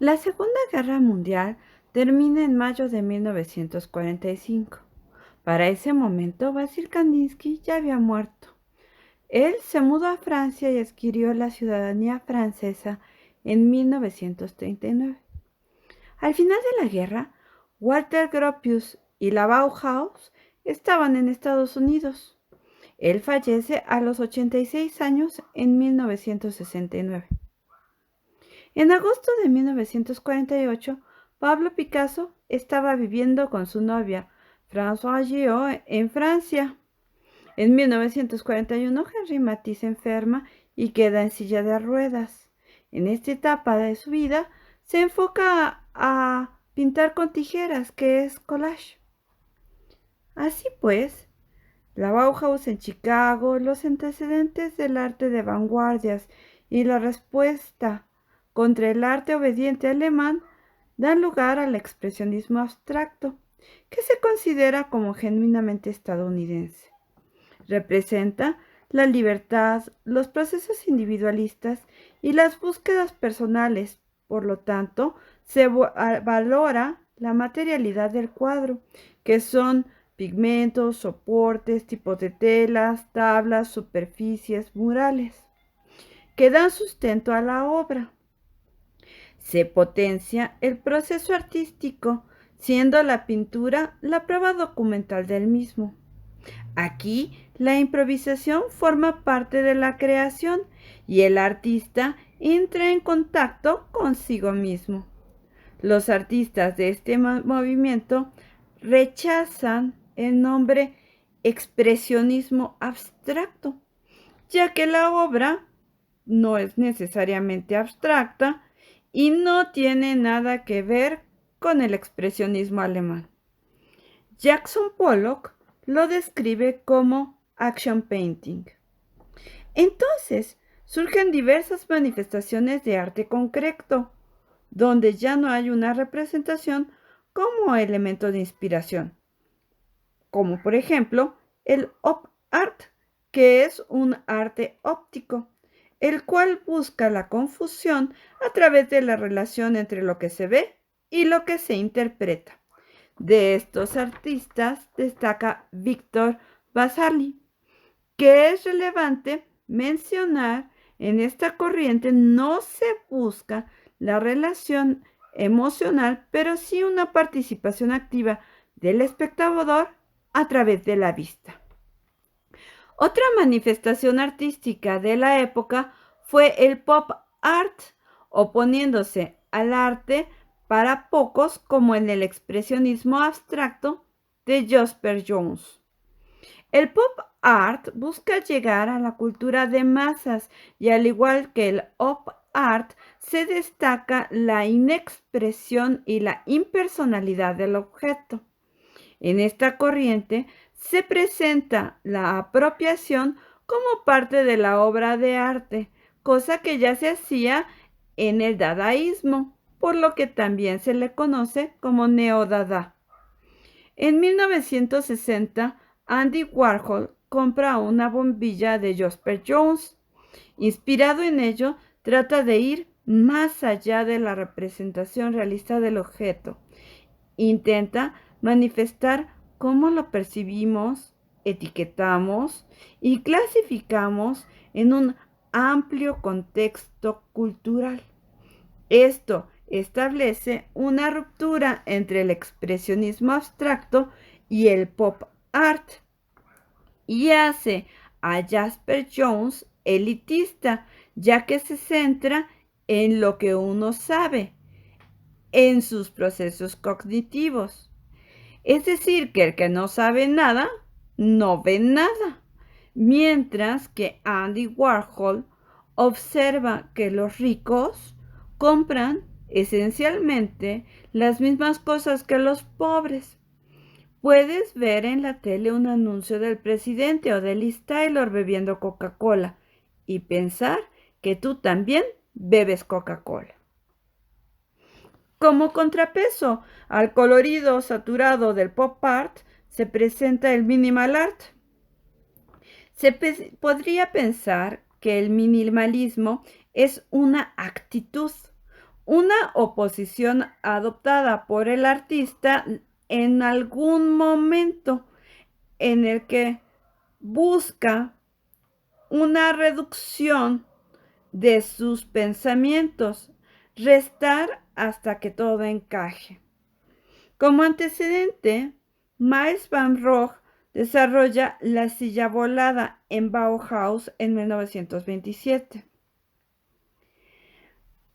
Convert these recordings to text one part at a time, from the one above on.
La Segunda Guerra Mundial termina en mayo de 1945. Para ese momento, Vasil Kandinsky ya había muerto. Él se mudó a Francia y adquirió la ciudadanía francesa en 1939. Al final de la guerra, Walter Gropius y la Bauhaus estaban en Estados Unidos. Él fallece a los 86 años en 1969. En agosto de 1948, Pablo Picasso estaba viviendo con su novia, Françoise Gillot, en Francia. En 1941, Henri Matisse enferma y queda en silla de ruedas. En esta etapa de su vida, se enfoca a pintar con tijeras, que es collage. Así pues, la Bauhaus en Chicago, los antecedentes del arte de vanguardias y la respuesta contra el arte obediente alemán dan lugar al expresionismo abstracto, que se considera como genuinamente estadounidense. Representa la libertad, los procesos individualistas y las búsquedas personales. Por lo tanto, se valora la materialidad del cuadro, que son pigmentos, soportes, tipos de telas, tablas, superficies, murales, que dan sustento a la obra. Se potencia el proceso artístico, siendo la pintura la prueba documental del mismo. Aquí, la improvisación forma parte de la creación y el artista entra en contacto consigo mismo. Los artistas de este movimiento rechazan el nombre expresionismo abstracto, ya que la obra no es necesariamente abstracta y no tiene nada que ver con el expresionismo alemán. Jackson Pollock lo describe como action painting. Entonces, surgen diversas manifestaciones de arte concreto, donde ya no hay una representación como elemento de inspiración, como por ejemplo el op art, que es un arte óptico, el cual busca la confusión a través de la relación entre lo que se ve y lo que se interpreta. De estos artistas destaca Victor Vasarely, que es relevante mencionar. En esta corriente no se busca la relación emocional, pero sí una participación activa del espectador a través de la vista. Otra manifestación artística de la época fue el pop art, oponiéndose al arte para pocos como en el expresionismo abstracto de Jasper Johns. El pop art busca llegar a la cultura de masas y al igual que el op art se destaca la inexpresión y la impersonalidad del objeto. En esta corriente se presenta la apropiación como parte de la obra de arte, cosa que ya se hacía en el dadaísmo, por lo que también se le conoce como neodada. En 1960, Andy Warhol compra una bombilla de Jasper Johns. Inspirado en ello, trata de ir más allá de la representación realista del objeto. Intenta manifestar cómo lo percibimos, etiquetamos y clasificamos en un amplio contexto cultural. Esto establece una ruptura entre el expresionismo abstracto y el pop art y hace a Jasper Johns elitista, ya que se centra en lo que uno sabe, en sus procesos cognitivos. Es decir, que el que no sabe nada, no ve nada. Mientras que Andy Warhol observa que los ricos compran esencialmente las mismas cosas que los pobres. Puedes ver en la tele un anuncio del presidente o de Liz Taylor bebiendo Coca-Cola y pensar que tú también bebes Coca-Cola. Como contrapeso al colorido saturado del pop art, se presenta el minimal art. Se podría pensar que el minimalismo es una actitud, una oposición adoptada por el artista en algún momento en el que busca una reducción de sus pensamientos, restar hasta que todo encaje. Como antecedente, Miles Van Gogh desarrolla la silla volada en Bauhaus en 1927.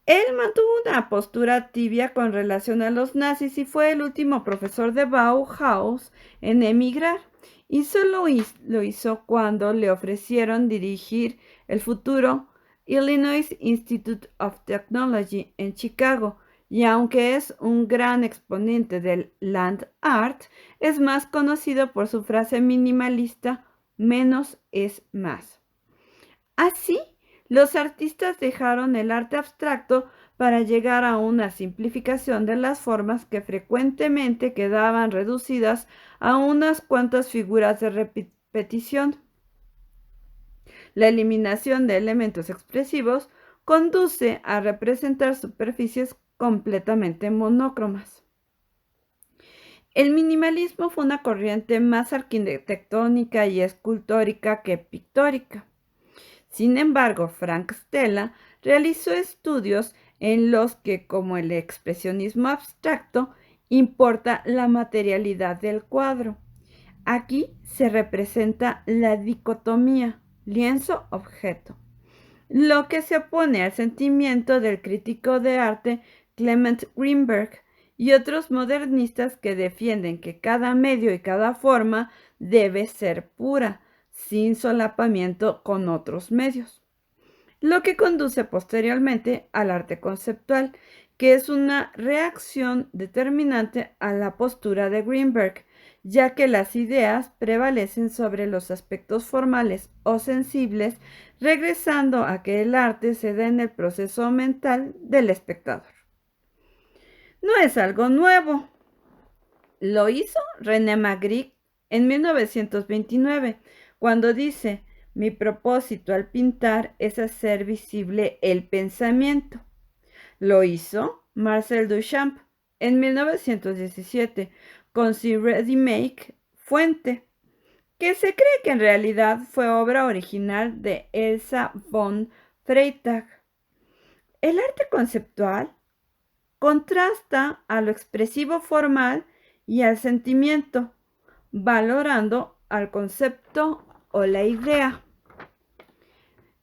Él mantuvo una postura tibia con relación a los nazis y fue el último profesor de Bauhaus en emigrar, y solo lo hizo cuando le ofrecieron dirigir el futuro Illinois Institute of Technology en Chicago, y aunque es un gran exponente del land art, es más conocido por su frase minimalista: menos es más. Así, los artistas dejaron el arte abstracto para llegar a una simplificación de las formas que frecuentemente quedaban reducidas a unas cuantas figuras de repetición. La eliminación de elementos expresivos conduce a representar superficies completamente monócromas. El minimalismo fue una corriente más arquitectónica y escultórica que pictórica. Sin embargo, Frank Stella realizó estudios en los que, como el expresionismo abstracto, importa la materialidad del cuadro. Aquí se representa la dicotomía lienzo-objeto, lo que se opone al sentimiento del crítico de arte Clement Greenberg y otros modernistas que defienden que cada medio y cada forma debe ser pura, sin solapamiento con otros medios. Lo que conduce posteriormente al arte conceptual, que es una reacción determinante a la postura de Greenberg, ya que las ideas prevalecen sobre los aspectos formales o sensibles, regresando a que el arte se da en el proceso mental del espectador. No es algo nuevo. Lo hizo René Magritte en 1929, cuando dice: mi propósito al pintar es hacer visible el pensamiento. Lo hizo Marcel Duchamp en 1917 con su Ready-Make Fuente, que se cree que en realidad fue obra original de Elsa von Freytag. El arte conceptual contrasta a lo expresivo formal y al sentimiento, valorando al concepto o la idea.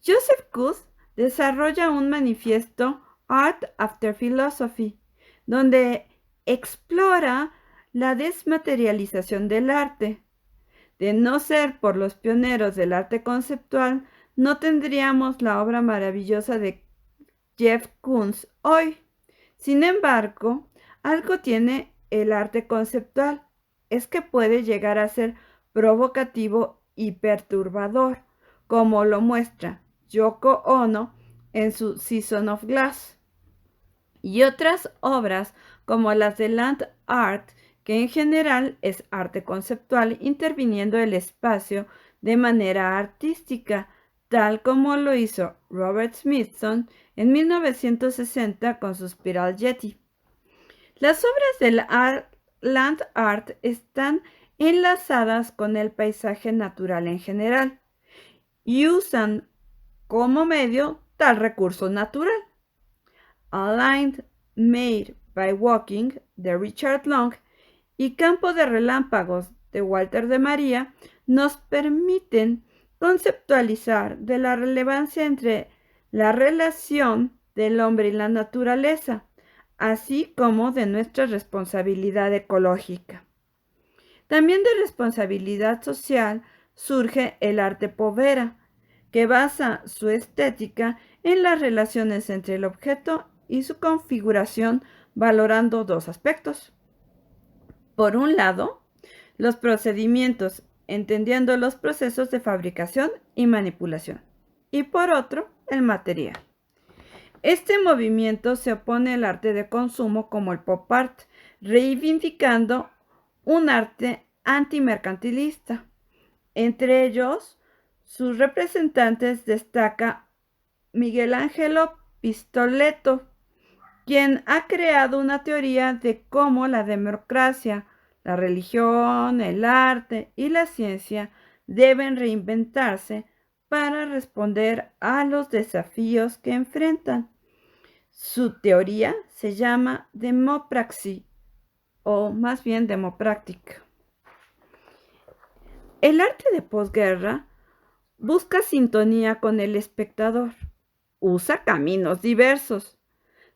Joseph Kuss desarrolla un manifiesto, Art After Philosophy, donde explora la desmaterialización del arte. De no ser por los pioneros del arte conceptual, no tendríamos la obra maravillosa de Jeff Koons hoy. Sin embargo, algo tiene el arte conceptual, es que puede llegar a ser provocativo y perturbador, como lo muestra Yoko Ono en su Season of Glass, y otras obras como las de Land Art, que en general es arte conceptual interviniendo el espacio de manera artística, tal como lo hizo Robert Smithson en 1960 con su Spiral Jetty. Las obras del Land Art están enlazadas con el paisaje natural en general y usan como medio tal recurso natural. A Line Made by Walking de Richard Long y Campo de Relámpagos de Walter de María nos permiten conceptualizar de la relevancia entre la relación del hombre y la naturaleza, así como de nuestra responsabilidad ecológica. También de responsabilidad social surge el arte povera, que basa su estética en las relaciones entre el objeto y su configuración, valorando dos aspectos. Por un lado, los procedimientos, entendiendo los procesos de fabricación y manipulación, y por otro, el material. Este movimiento se opone al arte de consumo como el pop art, reivindicando un arte antimercantilista. Entre ellos, sus representantes destaca Miguel Ángelo Pistoletto, quien ha creado una teoría de cómo la democracia, la religión, el arte y la ciencia deben reinventarse para responder a los desafíos que enfrentan. Su teoría se llama demopraxia, o más bien demopráctica. El arte de posguerra busca sintonía con el espectador, usa caminos diversos.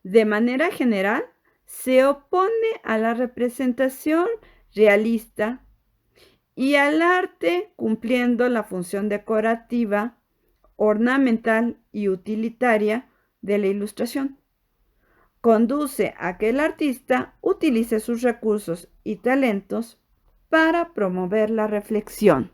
De manera general, se opone a la representación realista y al arte cumpliendo la función decorativa, ornamental y utilitaria de la ilustración. Conduce a que el artista utilice sus recursos y talentos para promover la reflexión.